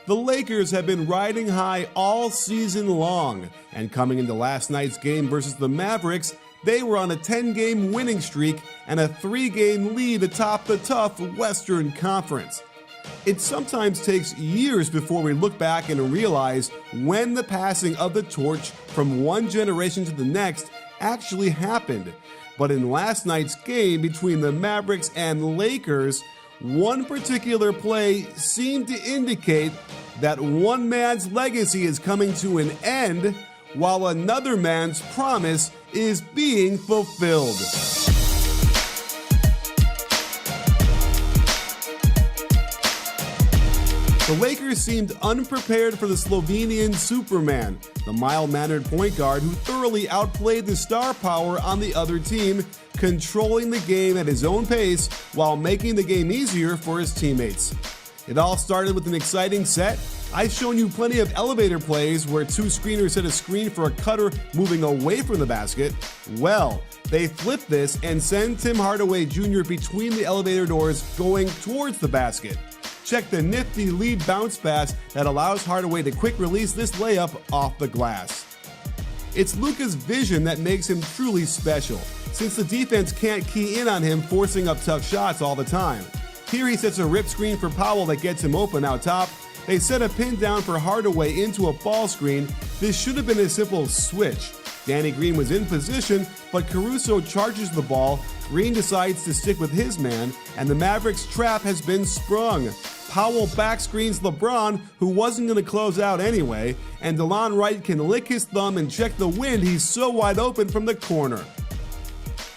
The Lakers have been riding high all season long, and coming into last night's game versus the Mavericks, they were on a 10-game winning streak and a 3-game lead atop the tough Western Conference. It sometimes takes years before we look back and realize when the passing of the torch from one generation to the next actually happened. But in last night's game between the Mavericks and Lakers, one particular play seemed to indicate that one man's legacy is coming to an end while another man's promise is being fulfilled. The Lakers seemed unprepared for the Slovenian Superman, the mild-mannered point guard who thoroughly outplayed the star power on the other team, controlling the game at his own pace while making the game easier for his teammates. It all started with an exciting set. I've shown you plenty of elevator plays where two screeners set a screen for a cutter moving away from the basket. Well, they flip this and send Tim Hardaway Jr. between the elevator doors going towards the basket. Check the nifty lead bounce pass that allows Hardaway to quick release this layup off the glass. It's Luka's vision that makes him truly special, since the defense can't key in on him forcing up tough shots all the time. Here he sets a rip screen for Powell that gets him open out top. They set a pin down for Hardaway into a ball screen. This should have been a simple switch. Danny Green was in position, but Caruso charges the ball. Green decides to stick with his man, and the Mavericks' trap has been sprung. Powell back screens LeBron, who wasn't going to close out anyway, and DeLon Wright can lick his thumb and check the wind. He's so wide open from the corner.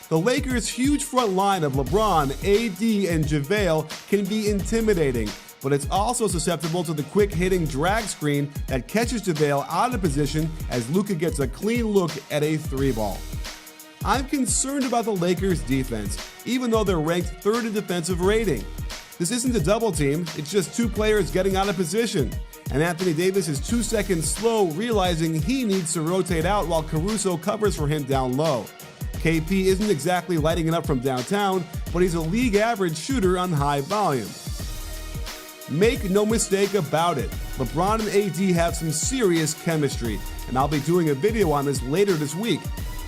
The Lakers' huge front line of LeBron, AD, and JaVale can be intimidating, but it's also susceptible to the quick-hitting drag screen that catches JaVale out of position as Luka gets a clean look at a 3-ball. I'm concerned about the Lakers' defense, even though they're ranked 3rd in defensive rating. This isn't a double team, it's just two players getting out of position. And Anthony Davis is 2 seconds slow, realizing he needs to rotate out while Caruso covers for him down low. KP isn't exactly lighting it up from downtown, but he's a league average shooter on high volume. Make no mistake about it, LeBron and AD have some serious chemistry, and I'll be doing a video on this later this week.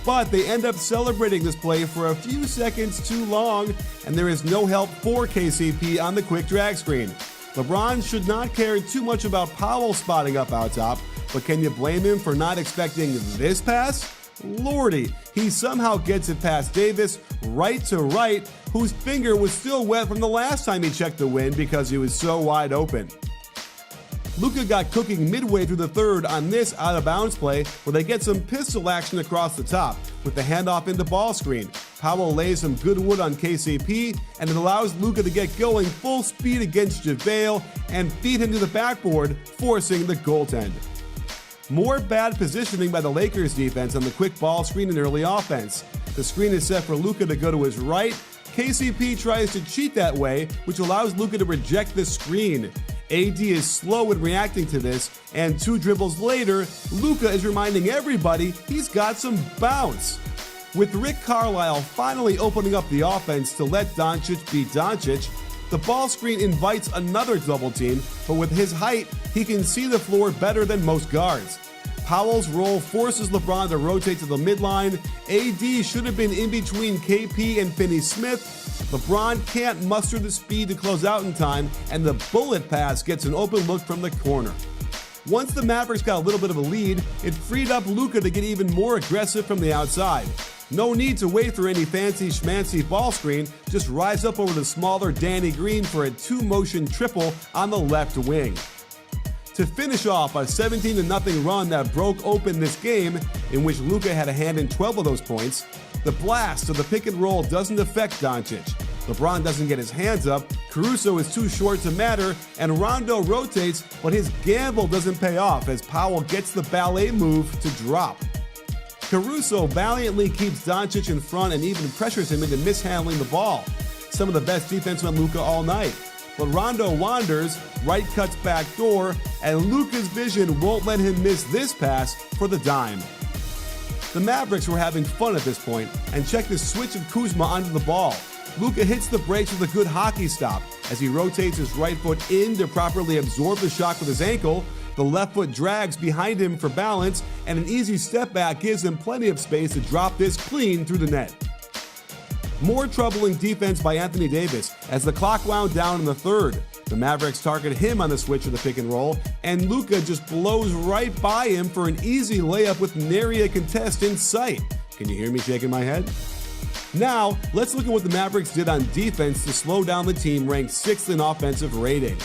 But they end up celebrating this play for a few seconds too long, and there is no help for KCP on the quick drag screen. LeBron should not care too much about Powell spotting up out top, but can you blame him for not expecting this pass? Lordy, he somehow gets it past Davis, right to right, whose finger was still wet from the last time he checked the wind because he was so wide open. Luka got cooking midway through the third on this out-of-bounds play where they get some pistol action across the top with the handoff into ball screen. Powell lays some good wood on KCP, and it allows Luka to get going full speed against JaVale and feed him to the backboard, forcing the goaltend. More bad positioning by the Lakers defense on the quick ball screen and early offense. The screen is set for Luka to go to his right. KCP tries to cheat that way, which allows Luka to reject the screen. AD is slow in reacting to this, and 2 dribbles later, Luka is reminding everybody he's got some bounce. With Rick Carlisle finally opening up the offense to let Dončić be Dončić, the ball screen invites another double team, but with his height, he can see the floor better than most guards. Powell's roll forces LeBron to rotate to the midline. AD should have been in between KP and Finney-Smith. LeBron can't muster the speed to close out in time, and the bullet pass gets an open look from the corner. Once the Mavericks got a little bit of a lead, it freed up Luka to get even more aggressive from the outside. No need to wait for any fancy schmancy ball screen, just rise up over the smaller Danny Green for a 2-motion triple on the left wing. To finish off a 17-0 run that broke open this game, in which Luka had a hand in 12 of those points, the blast of the pick and roll doesn't affect Dončić. LeBron doesn't get his hands up, Caruso is too short to matter, and Rondo rotates, but his gamble doesn't pay off as Powell gets the ballet move to drop. Caruso valiantly keeps Dončić in front and even pressures him into mishandling the ball. Some of the best defense on Luka all night. But Rondo wanders, Wright cuts back door, and Luka's vision won't let him miss this pass for the dime. The Mavericks were having fun at this point, and check the switch of Kuzma onto the ball. Luka hits the brakes with a good hockey stop. As he rotates his right foot in to properly absorb the shot with his ankle, the left foot drags behind him for balance, and an easy step back gives him plenty of space to drop this clean through the net. More troubling defense by Anthony Davis as the clock wound down in the third. The Mavericks target him on the switch of the pick and roll, and Luka just blows right by him for an easy layup with nary a contest in sight. Can you hear me shaking my head? Now, let's look at what the Mavericks did on defense to slow down the team ranked 6th in offensive rating.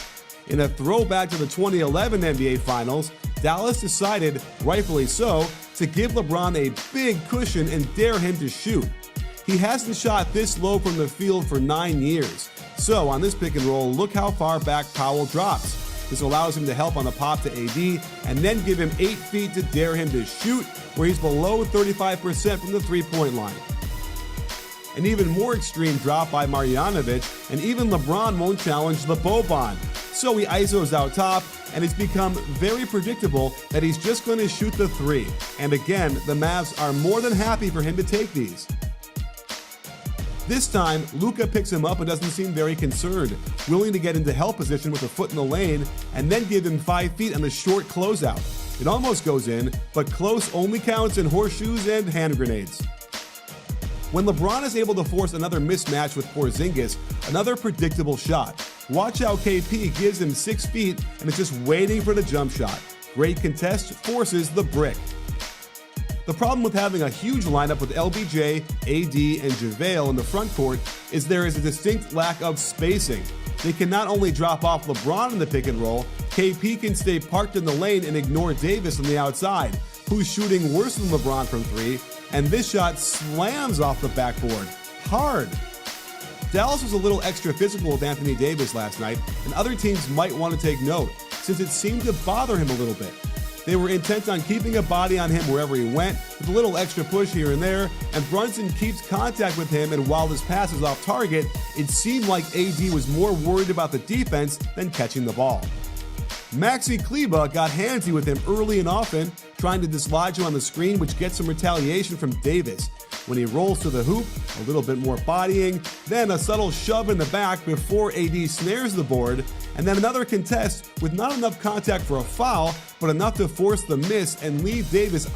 In a throwback to the 2011 NBA Finals, Dallas decided, rightfully so, to give LeBron a big cushion and dare him to shoot. He hasn't shot this low from the field for 9 years. So on this pick and roll, look how far back Powell drops. This allows him to help on the pop to AD and then give him 8 feet to dare him to shoot, where he's below 35% from the three-point line. An even more extreme drop by Marjanovic, and even LeBron won't challenge the Boban. So he ISOs out top, and it's become very predictable that he's just going to shoot the three. And again, the Mavs are more than happy for him to take these. This time, Luka picks him up and doesn't seem very concerned, willing to get into help position with a foot in the lane, and then give him 5 feet on the short closeout. It almost goes in, but close only counts in horseshoes and hand grenades. When LeBron is able to force another mismatch with Porzingis, another predictable shot. Watch how KP gives him 6 feet and is just waiting for the jump shot. Great contest forces the brick. The problem with having a huge lineup with LBJ, AD, and JaVale in the front court is there is a distinct lack of spacing. They can not only drop off LeBron in the pick and roll, KP can stay parked in the lane and ignore Davis on the outside, who's shooting worse than LeBron from three, and this shot slams off the backboard. Hard. Dallas was a little extra physical with Anthony Davis last night, and other teams might want to take note, since it seemed to bother him a little bit. They were intent on keeping a body on him wherever he went, with a little extra push here and there, and Brunson keeps contact with him, and while this pass is off target, it seemed like AD was more worried about the defense than catching the ball. Maxi Kleber got handsy with him early and often, trying to dislodge him on the screen, which gets some retaliation from Davis. When he rolls to the hoop, a little bit more bodying, then a subtle shove in the back before AD snares the board, and then another contest with not enough contact for a foul, but enough to force the miss and leave Davis on